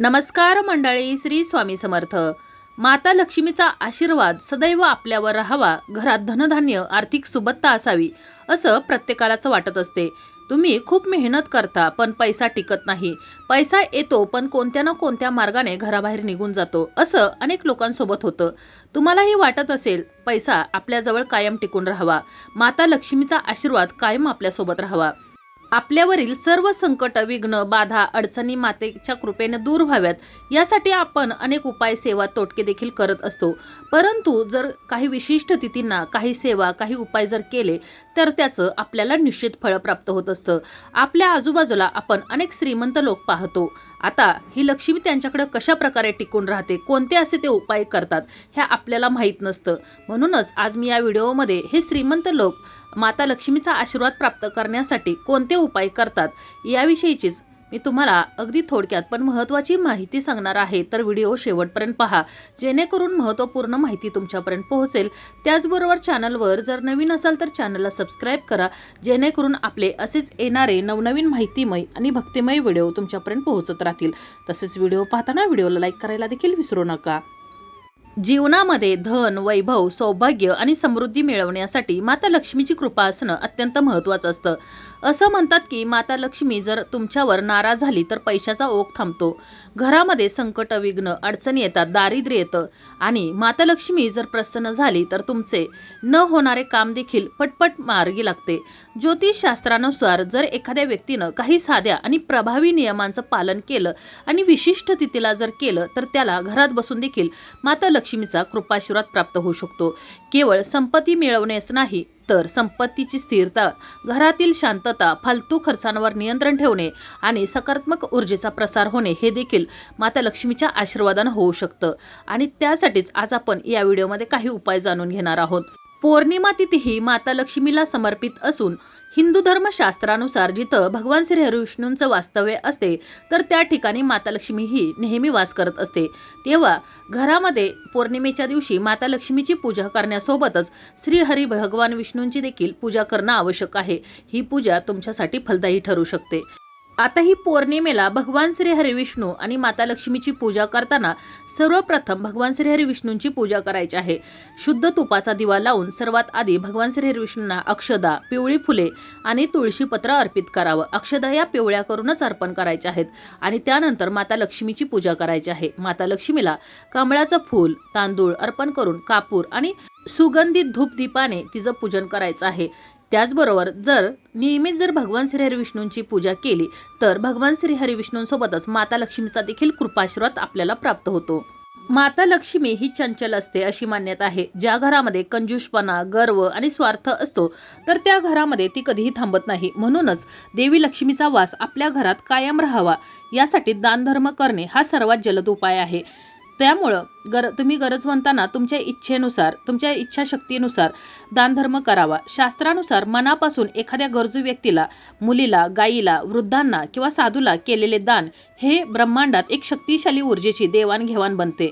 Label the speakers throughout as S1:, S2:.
S1: नमस्कार मंडळी, श्री स्वामी समर्थ. माता लक्ष्मीचा आशीर्वाद सदैव आपल्यावर राहावा, घरात धनधान्य आर्थिक सुबत्ता असावी असं प्रत्येकालाच वाटत असते. तुम्ही खूप मेहनत करता पण पैसा टिकत नाही. पैसा येतो पण कोणत्या ना कोणत्या मार्गाने घराबाहेर निघून जातो. असं अनेक लोकांसोबत होतं. तुम्हालाही वाटत असेल पैसा आपल्याजवळ कायम टिकून राहावा, माता लक्ष्मीचा आशीर्वाद कायम आपल्यासोबत राहावा. आपल्यावरील सर्व संकट, विघ्न, बाधा, अडचणी मातेच्या कृपेने दूर व्हाव्यात यासाठी आपण अनेक उपाय, सेवा, तोटके देखील करत असतो. परंतु जर काही विशिष्ट तिथींना काही सेवा, काही उपाय जर केले तर त्याचं आपल्याला निश्चित फळ प्राप्त होत असतं. आपल्या आजूबाजूला आपण अनेक श्रीमंत लोक पाहतो. आता ही लक्ष्मी त्यांच्याकडे कशा प्रकारे टिकून राहते, कोणते असे ते उपाय करतात हे आपल्याला माहीत नसतं. म्हणूनच आज मी या व्हिडिओमध्ये हे श्रीमंत लोक माता लक्ष्मीचा आशीर्वाद प्राप्त करण्यासाठी कोणते उपाय करतात याविषयीचीच मी तुम्हाला अगदी थोडक्यात पण महत्त्वाची माहिती सांगणार आहे. तर व्हिडिओ शेवटपर्यंत पहा, जेणेकरून महत्त्वपूर्ण माहिती तुमच्यापर्यंत पोहोचेल. त्याचबरोबर चॅनलवर जर नवीन असाल तर चॅनलला सबस्क्राईब करा, जेणेकरून आपले असेच येणारे नवनवीन माहितीमय आणि भक्तिमय व्हिडिओ तुमच्यापर्यंत पोहोचत राहतील. तसेच व्हिडिओ पाहताना व्हिडिओला लाईक करायला देखील विसरू नका. जीवनामध्ये धन, वैभव, सौभाग्य आणि समृद्धी मिळवण्यासाठी माता लक्ष्मीची कृपा असणं अत्यंत महत्त्वाचं असतं. असं म्हणतात की माता लक्ष्मी जर तुमच्यावर नाराज झाली तर पैशाचा ओघ थांबतो, घरामध्ये संकट, विघ्न, अडचणी येतात, दारिद्र्य येतं. आणि माता लक्ष्मी जर प्रसन्न झाली तर तुमचे न होणारे काम देखील पटपट मार्गी लागते. ज्योतिषशास्त्रानुसार जर एखाद्या व्यक्तीनं काही साध्या आणि प्रभावी नियमांचं पालन केलं आणि विशिष्ट तिथीला जर केलं तर त्याला घरात बसून देखील माता लक्ष्मीचा कृपाशीर्वाद प्राप्त होऊ शकतो. केवळ संपत्ती मिळवण्याच नाही तर संपत्तीची स्थिरता, घरातील शांतता, फालतू खर्चांवर नियंत्रण ठेवणे आणि सकारात्मक ऊर्जेचा प्रसार होणे हे देखील माता लक्ष्मीच्या आशीर्वादानं होऊ शकतं. आणि त्यासाठीच आज आपण या व्हिडिओमध्ये काही उपाय जाणून घेणार आहोत. पौर्णिमा तिथी ही माता लक्ष्मीला समर्पित असून हिंदू धर्मशास्त्रानुसार जिथं भगवान श्री हरिविष्णूंचं वास्तव्य असते तर त्या ठिकाणी माता लक्ष्मी ही नेहमी वास करत असते. तेव्हा घरामध्ये पौर्णिमेच्या दिवशी माता लक्ष्मीची पूजा करण्यासोबतच श्री हरी भगवान विष्णूंची देखील पूजा करणं आवश्यक आहे. ही पूजा तुमच्यासाठी फलदायी ठरू शकते. आता ही पौर्णिमेला भगवान श्री हरी विष्णू आणि माता लक्ष्मीची पूजा करताना सर्वप्रथम भगवान श्री हरी विष्णूंची पूजा करायची आहे. शुद्ध तुपाचा दिवा लावून सर्वात आधी भगवान श्री हरी विष्णूंना अक्षदा, पिवळी फुले आणि तुळशीपत्र अर्पित करावं. अक्षदा या पिवळ्या करूनच अर्पण करायच्या आहेत. आणि त्यानंतर माता लक्ष्मीची पूजा करायची आहे. माता लक्ष्मीला कमळाचं फूल, तांदूळ अर्पण करून कापूर आणि सुगंधित धूप दीपाने तिचं पूजन करायचं आहे. त्याचबरोबर जर नियमित जर भगवान श्री हरी विष्णूंची पूजा केली तर भगवान श्री हरी विष्णूंसोबतच माता लक्ष्मीचा देखील कृपाशीर्वाद आपल्याला प्राप्त होतो. माता लक्ष्मी ही चंचल असते अशी मान्यता आहे. ज्या घरामध्ये कंजूषपणा, गर्व आणि स्वार्थ असतो तर त्या घरामध्ये ती कधीही थांबत नाही. म्हणूनच देवी लक्ष्मीचा वास आपल्या घरात कायम राहावा यासाठी दानधर्म करणे हा सर्वात जलद उपाय आहे. त्यामुळं तुम्ही गरजवंतांना तुमच्या इच्छेनुसार, तुमच्या इच्छाशक्तीनुसार दानधर्म करावा. शास्त्रानुसार मनापासून एखाद्या गरजू व्यक्तीला, मुलीला, गायीला, वृद्धांना किंवा साधूला केलेले दान हे ब्रह्मांडात एक शक्तिशाली ऊर्जेची देवाणघेवाण बनते.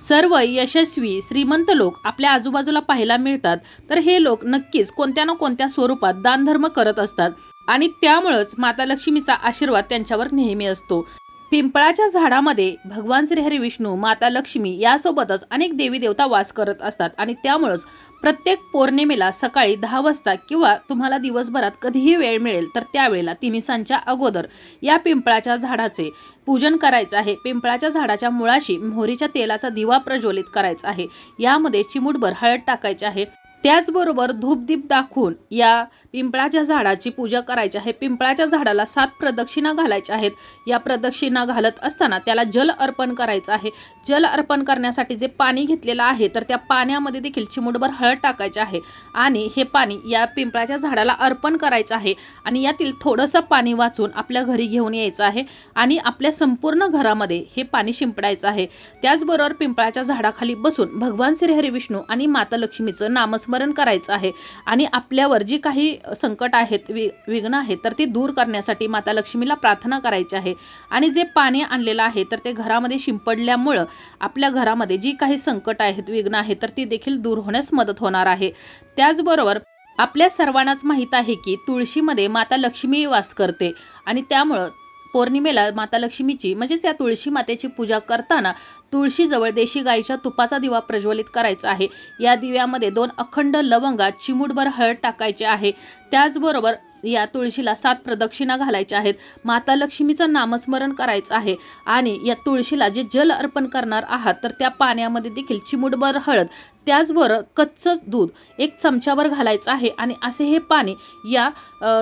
S1: सर्व यशस्वी श्रीमंत लोक आपल्या आजूबाजूला पाहायला मिळतात तर हे लोक नक्कीच कोणत्या ना कोणत्या स्वरूपात दानधर्म करत असतात आणि त्यामुळंच माता लक्ष्मीचा आशीर्वाद त्यांच्यावर नेहमी असतो. पिंपळाच्या झाडामध्ये भगवान श्री हरी विष्णू, माता लक्ष्मी यासोबतच अनेक देवी देवता वास करत असतात आणि त्यामुळंच प्रत्येक पौर्णिमेला सकाळी 10 वाजता किंवा तुम्हाला दिवसभरात कधीही वेळ मिळेल तर त्यावेळेला तिन्हीसांच्या अगोदर या पिंपळाच्या झाडाचे पूजन करायचं आहे. पिंपळाच्या झाडाच्या मुळाशी मोहरीच्या तेलाचा दिवा प्रज्वलित करायचा आहे. यामध्ये चिमूटभर हळद टाकायची आहे. त्याचबरोबर धूपदीप दाखवून या पिंपळाच्या झाडाची पूजा करायची आहे. पिंपळाच्या झाडाला 7 प्रदक्षिणा घालायच्या आहेत. या प्रदक्षिणा घालत असताना त्याला जल अर्पण करायचं आहे. जल अर्पण करण्यासाठी जे पाणी घेतलेलं आहे तर त्या पाण्यामध्ये देखील चिमूटभर हळद टाकायचे आहे आणि हे पाणी या पिंपळाच्या झाडाला अर्पण करायचं आहे. आणि यातील थोडंसं पाणी वाचून आपल्या घरी घेऊन यायचं आहे आणि आपल्या संपूर्ण घरामध्ये हे पाणी शिंपडायचं आहे. त्याचबरोबर पिंपळाच्या झाडाखाली बसून भगवान श्री हरी विष्णू आणि माता लक्ष्मीचं नामस्मरण करायचं आहे. आणि आपल्यावर जी काही संकट आहेत, विघ्न आहेत तर ते दूर करण्यासाठी माता लक्ष्मीला प्रार्थना करायची आहे. आणि जे पाणी आणलेलं आहे तर ते घरामध्ये शिंपडल्यामुळं आपल्या घरामध्ये जी काही संकट आहेत, विघ्न आहेत तर ती देखील दूर होण्यास मदत होणार आहे. त्याचबरोबर आपल्या सर्वांनाच माहीत आहे की तुळशीमध्ये माता लक्ष्मी वास करते आणि त्यामुळं पौर्णिमेला माता लक्ष्मीची म्हणजेच या तुळशी मातेची पूजा करताना तुळशीजवळ देशी गाईच्या तुपाचा दिवा प्रज्वलित करायचा आहे। या दिव्यामध्ये 2 अखंड लवंगा, चिमूटभर हळद टाकायचे आहे। त्याचबरोबर या तुळशीला 7 प्रदक्षिणा घालायच्या आहेत। माता लक्ष्मीचं नामस्मरण करायचं आहे आणि या तुळशीला जे जल अर्पण करणार आहात तर त्या पाण्यामध्ये देखील चिमूटभर हळद, त्याचबरोबर कच्चं दूध 1 चमचाभर घालायचं आहे आणि असे हे पाणी या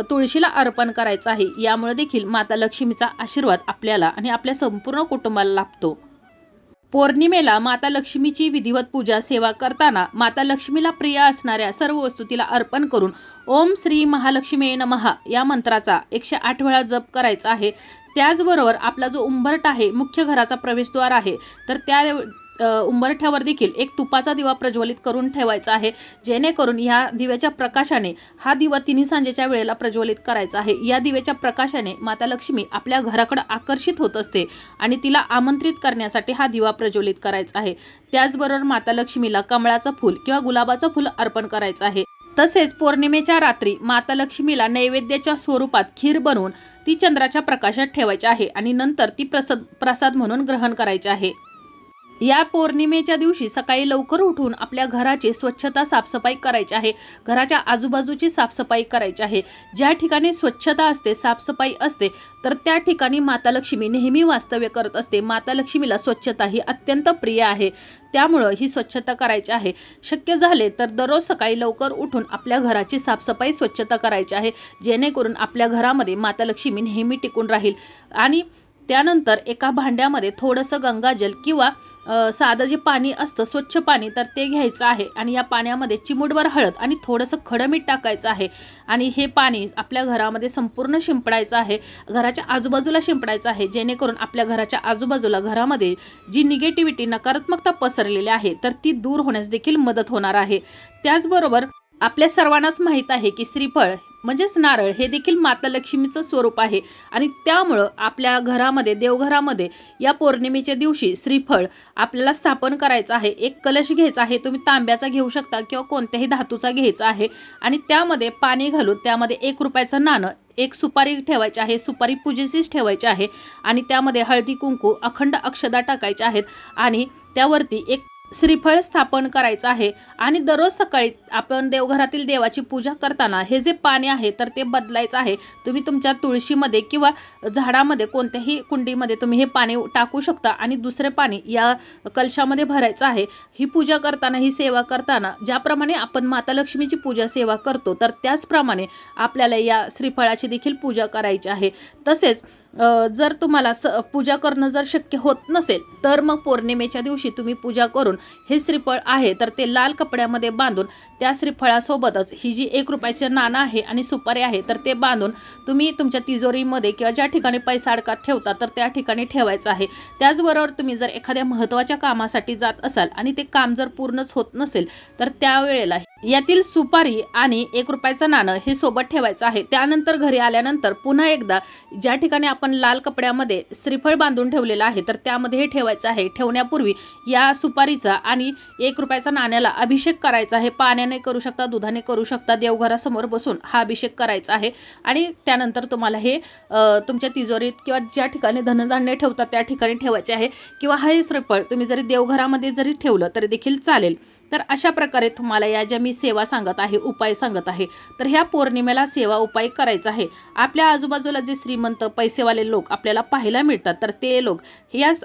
S1: तुळशीला अर्पण करायचं आहे। यामुळे देखील माता लक्ष्मीचा आशीर्वाद आपल्याला आणि आपल्या संपूर्ण कुटुंबाला लाभतो। पौर्णिमेला माता लक्ष्मीची विधिवत पूजा सेवा करताना माता लक्ष्मीला प्रिय असणाऱ्या सर्व वस्तू तिला अर्पण करून ओम श्री महालक्ष्मी नमः या मंत्राचा 108 वेळा जप करायचा आहे। त्याचबरोबर आपला जो उंबरठा आहे, मुख्य घराचा प्रवेशद्वार आहे, तर त्या उंबरठ्यावर देखील 1 तुपाचा दिवा प्रज्वलित करून ठेवायचा आहे, जेणेकरून या दिव्याच्या प्रकाशाने हा दिवा 3 सांजेच्या वेळेला प्रज्वलित करायचा आहे। या दिव्याच्या प्रकाशाने माता लक्ष्मी आपल्या घराकडे आकर्षित होत असते आणि तिला आमंत्रित करण्यासाठी हा दिवा प्रज्वलित करायचा आहे। त्याचबरोबर माता लक्ष्मीला कमळाचं फूल किंवा गुलाबाचं फूल अर्पण करायचं आहे। तसेच पौर्णिमेच्या रात्री माता लक्ष्मीला नैवेद्याच्या स्वरूपात खीर बनवून ती चंद्राच्या प्रकाशात ठेवायची आहे आणि नंतर ती प्रसाद म्हणून ग्रहण करायची आहे। या पौर्णिमेच्या दिवशी सकाळी लवकर उठून आपल्या घराची स्वच्छता साफसफाई करायची आहे। घराच्या आजूबाजूची साफसफाई करायची आहे। ज्या ठिकाणी स्वच्छता असते, साफसफाई असते, तर त्या ठिकाणी माता लक्ष्मी नेहमी वास्तव्य करत असते। माता लक्ष्मीला स्वच्छता ही अत्यंत प्रिय आहे, त्यामुळं ही स्वच्छता करायची आहे। शक्य झाले तर दररोज सकाळी लवकर उठून आपल्या घराची साफसफाई, स्वच्छता करायची आहे, जेणेकरून आपल्या घरामध्ये माता लक्ष्मी नेहमी टिकून राहील। आणि त्यानंतर एका भांड्यामध्ये थोडंसं गंगाजल किंवा साधं जे पाणी असतं, स्वच्छ पाणी, तर ते घ्यायचं आहे आणि या पाण्यामध्ये चिमूटभर हळद आणि थोडंसं खडं मीठ टाकायचं आहे आणि हे पाणी आपल्या घरामध्ये संपूर्ण शिंपडायचं आहे, घराच्या आजूबाजूला शिंपडायचं आहे, जेणेकरून आपल्या घराच्या आजूबाजूला घरामध्ये जी निगेटिव्हिटी, नकारात्मकता पसरलेली आहे तर ती दूर होण्यास देखील मदत होणार आहे। त्याचबरोबर आपल्या सर्वांनाच माहीत आहे की श्रीफळ म्हणजेच नारळ हे देखील माता लक्ष्मीचं स्वरूप आहे आणि त्यामुळं आपल्या घरामध्ये, देवघरामध्ये या पौर्णिमेच्या दिवशी श्रीफळ आपल्याला स्थापन करायचं आहे। 1 कलश घ्यायचा आहे, तुम्ही तांब्याचा घेऊ शकता किंवा कोणत्याही धातूचा घ्यायचा आहे आणि त्यामध्ये पाणी घालून त्यामध्ये 1 रुपयाचं नाणं, 1 सुपारी ठेवायची आहे, सुपारी पूजेचीच ठेवायची आहे आणि त्यामध्ये हळदी कुंकू, अखंड अक्षदा टाकायच्या आहेत आणि त्यावरती 1 श्रीफळ स्थापन करायचं आहे आणि दररोज सकाळी आपण देवघरातील देवाची पूजा करताना हे जे पाणी आहे तर ते बदलायचं आहे। तुम्ही तुमच्या तुळशीमध्ये किंवा झाडामध्ये कोणत्याही कुंडीमध्ये तुम्ही हे पाणी टाकू शकता आणि दुसरे पाणी या कलशामध्ये भरायचं आहे। ही पूजा करताना, ही सेवा करताना ज्याप्रमाणे आपण माता लक्ष्मीची पूजा सेवा करतो तर त्याचप्रमाणे आपल्याला या श्रीफळाची देखील पूजा करायची आहे। तसेच जर तुम्हाला पूजा करणं जर शक्य होत नसेल तर मग पौर्णिमेच्या दिवशी तुम्ही पूजा करून हे श्रीफळ आहे तर ते लाल कपड्यामध्ये बांधून त्या श्रीफळासोबतच ही जी 1 रुपयाचं नाणं आहे आणि सुपारी आहे तर ते बांधून तुम्ही तुमच्या तिजोरीमध्ये किंवा ज्या ठिकाणी पैसा अडकात ठेवता तर त्या ठिकाणी ठेवायचं आहे। त्याचबरोबर तुम्ही जर एखाद्या महत्त्वाच्या कामासाठी जात असाल आणि ते काम जर पूर्णच होत नसेल तर त्यावेळेला यातील सुपारी आणि 1 रुपयाचं नाणं हे सोबत ठेवायचं आहे। त्यानंतर घरी आल्यानंतर पुन्हा एकदा ज्या ठिकाणी आपण लाल कपड्यामध्ये श्रीफळ बांधून ठेवलेलं आहे तर त्यामध्ये हे ठेवायचं आहे। ठेवण्यापूर्वी या सुपारीचा आणि 1 रुपयाचा नाण्याला अभिषेक करायचा आहे। पाण्याने करू शकता, दुधाने करू शकता, देवघरासमोर बसून हा अभिषेक करायचा आहे आणि त्यानंतर तुम्हाला हे तुमच्या तिजोरीत किंवा ज्या ठिकाणी धनधान्य ठेवतात त्या ठिकाणी ठेवायचे आहे किंवा हे श्रीफळ तुम्ही जरी देवघरामध्ये जरी ठेवलं तरी देखील चालेल। तर अशा प्रकारे तुम्हाला या ज्या मी सेवा सांगत आहे, उपाय सांगत आहे, तर ह्या पौर्णिमेला सेवा उपाय करायचा आहे। आपल्या आजूबाजूला जे श्रीमंत पैसेवाले लोक आपल्याला पाहायला मिळतात तर ते लोक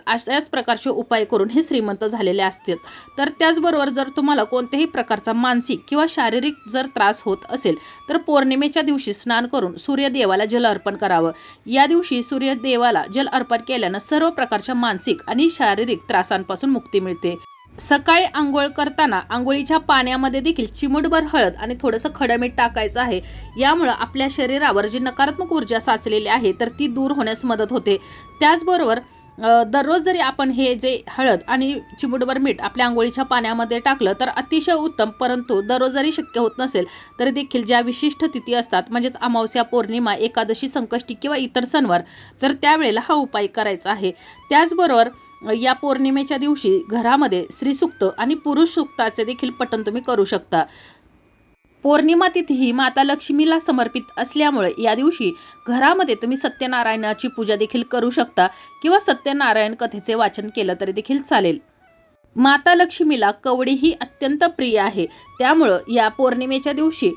S1: अशाच प्रकारचे उपाय करून हे श्रीमंत झालेले असतात। तर त्याचबरोबर जर तुम्हाला कोणत्याही प्रकारचा मानसिक किंवा शारीरिक जर त्रास होत असेल तर पौर्णिमेच्या दिवशी स्नान करून सूर्यदेवाला जल अर्पण करावं। या दिवशी सूर्यदेवाला जल अर्पण केल्यानं सर्व प्रकारच्या मानसिक आणि शारीरिक त्रासांपासून मुक्ती मिळते। सकाळी आंघोळ करताना आंघोळीच्या पाण्यामध्ये देखील चिमूटभर हळद आणि थोडंसं खडं मीठ टाकायचं आहे। यामुळे आपल्या शरीरावर जी नकारात्मक ऊर्जा साचलेली आहे तर ती दूर होण्यास मदत होते। त्याचबरोबर दररोज जरी आपण हे जे हळद आणि चिमूटभर मीठ आपल्या आंघोळीच्या पाण्यामध्ये टाकलं तर अतिशय उत्तम, परंतु दररोज जरी शक्य होत नसेल तरी देखील ज्या विशिष्ट तिथी असतात म्हणजेच अमावस्या, पौर्णिमा, एकादशी, संकष्टी किंवा इतर सणवार तर त्यावेळेला हा उपाय करायचा आहे। त्याचबरोबर या पौर्णिमेच्या दिवशी घरामध्ये स्त्री सूक्त आणि पुरुष सूक्ताचे देखील पठण तुम्ही करू शकता। पौर्णिमा तिथी ही माता लक्ष्मीला समर्पित असल्यामुळे या दिवशी घरामध्ये तुम्ही सत्यनारायणाची पूजा देखील करू शकता किंवा सत्यनारायण कथेचे वाचन केलं तरी देखील चालेल। माता लक्ष्मीला कवडी ही अत्यंत प्रिय आहे, त्यामुळं या पौर्णिमेच्या दिवशी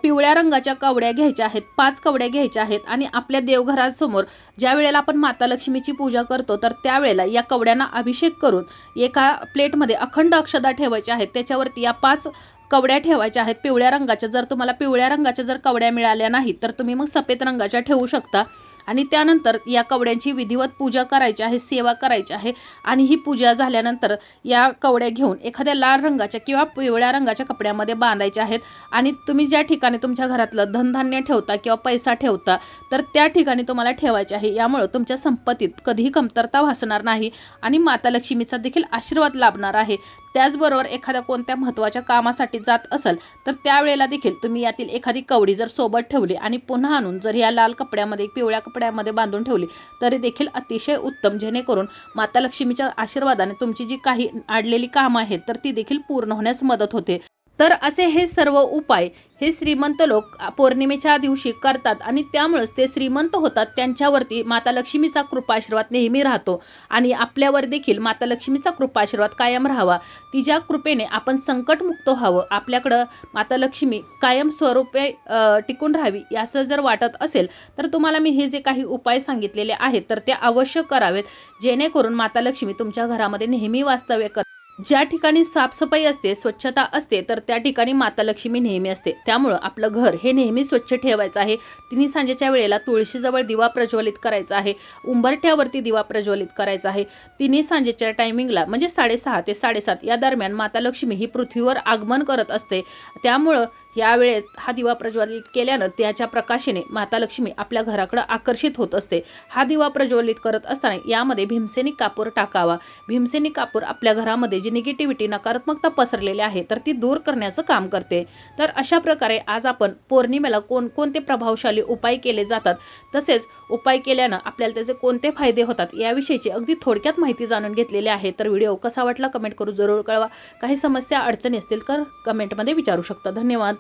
S1: पिवळ्या रंगाच्या कवड्या घ्यायच्या आहेत, 5 कवड्या घ्यायच्या आहेत आणि आपल्या देवघरासमोर ज्या वेळेला आपण माता लक्ष्मीची पूजा करतो तर त्यावेळेला या कवड्यांना अभिषेक करून एका प्लेटमध्ये अखंड अक्षता ठेवायच्या आहेत, त्याच्यावरती या 5 कवड्या ठेवायच्या आहेत पिवळ्या रंगाच्या। जर तुम्हाला पिवळ्या रंगाच्या जर कवड्या मिळाल्या नाही तर तुम्ही मग सफेद रंगाच्या ठेवू शकता आणि त्यानंतर या कवड्यांची विधिवत पूजा करायची आहे, सेवा करायची आहे आणि ही पूजा झाल्यानंतर या कवड्या घेऊन एखाद्या लाल रंगाच्या किंवा पिवळ्या रंगाच्या कपड्यामध्ये बांधायच्या आहेत आणि तुम्ही ज्या ठिकाणी तुमच्या घरातलं धनधान्य ठेवता किंवा पैसा ठेवता तर त्या ठिकाणी तुम्हाला ठेवायचे आहे। यामुळे तुमच्या संपत्तीत कधीही कमतरता भासणार नाही आणि माता लक्ष्मीचा देखील आशीर्वाद लाभणार आहे। त्याचबरोबर एखाद्या कोणत्या महत्त्वाच्या कामासाठी जात असाल तर त्यावेळेला देखील तुम्ही यातील एखादी कवडी जर सोबत ठेवली आणि पुन्हा आणून जर या लाल कपड्यामध्ये पिवळ्या कपड्यामध्ये बांधून ठेवली तरी देखील अतिशय उत्तम, जेणेकरून माता लक्ष्मीच्या आशीर्वादाने तुमची जी काही अडलेली कामं आहेत तर ती देखील पूर्ण होण्यास मदत होते। तर असे हे सर्व उपाय हे श्रीमंत लोक पौर्णिमेच्या दिवशी करतात आणि त्यामुळेच ते श्रीमंत होतात, त्यांच्यावरती माता लक्ष्मीचा कृपाशीर्वाद नेहमी राहतो आणि आपल्यावर देखील माता लक्ष्मीचा कृपाशीर्वाद कायम राहावा, तिच्या कृपेने आपण संकटमुक्त व्हावं, आपल्याकडं माता लक्ष्मी कायम स्वरूपे टिकून राहावी असं जर वाटत असेल तर तुम्हाला मी हे जे काही उपाय सांगितलेले आहेत तर ते अवश्य करावेत, जेणेकरून माता लक्ष्मी तुमच्या घरामध्ये नेहमी वास्तव्य कर। ज्या ठिकाणी साफसफाई असते, स्वच्छता असते तर त्या ठिकाणी माता लक्ष्मी नेहमी असते, त्यामुळं आपलं घर हे नेहमी स्वच्छ ठेवायचं आहे। तिन्ही सांजेच्या वेळेला तुळशीजवळ दिवा प्रज्वलित करायचा आहे, उंबरठ्यावरती दिवा प्रज्वलित करायचा आहे। तिन्ही सांजेच्या टायमिंगला म्हणजे 6:30 ते 7:30 या दरम्यान माता लक्ष्मी ही पृथ्वीवर आगमन करत असते, त्यामुळं यावेळेस हा दिवा प्रज्वलित केल्यानं त्याच्या प्रकाशाने माता लक्ष्मी आपल्या घराकडे आकर्षित होत असते। हा दिवा प्रज्वलित करत असताना यामध्ये भीमसेनी कापूर टाकावा। भीमसेनी कापूर आपल्या घरामध्ये जी निगेटिव्हिटी, नकारात्मकता पसरलेली आहे तर ती दूर करण्याचं काम करते। तर अशा प्रकारे आज आपण पौर्णिमेला कोणकोणते प्रभावशाली उपाय केले जातात, तसेच उपाय केल्यानं आपल्याला त्याचे कोणते फायदे होतात याविषयीची अगदी थोडक्यात माहिती जाणून घेतलेली आहे। तर व्हिडिओ कसा वाटला कमेंट करून जरूर कळवा। काही समस्या अडचणी असतील तर कमेंटमध्ये विचारू शकता। धन्यवाद।